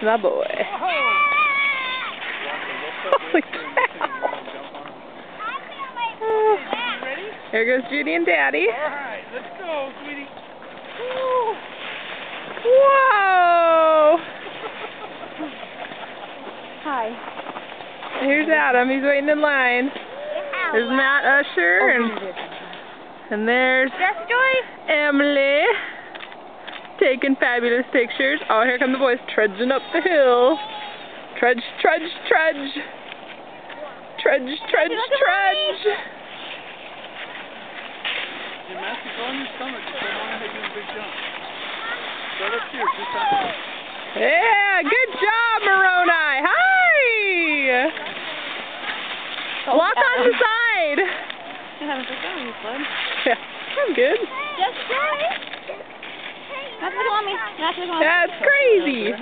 My boy. Holy cow. Here goes Judy and Daddy. Alright, let's go, sweetie. Whoa! Hi. Here's Adam. He's waiting in line. There's Matt Usher and there's Emily taking fabulous pictures. Oh, here come the boys trudging up the hill. Trudge, trudge, trudge. Trudge, trudge, trudge. Gymnastics on your stomach. You don't want to make a big jump. Start up here, 2 times. Yeah, good job, Moroni. Hi. Walk on the side. You're having some fun. Yeah, I'm good. Just try it. Not to look on me. Not to look on me. That's crazy.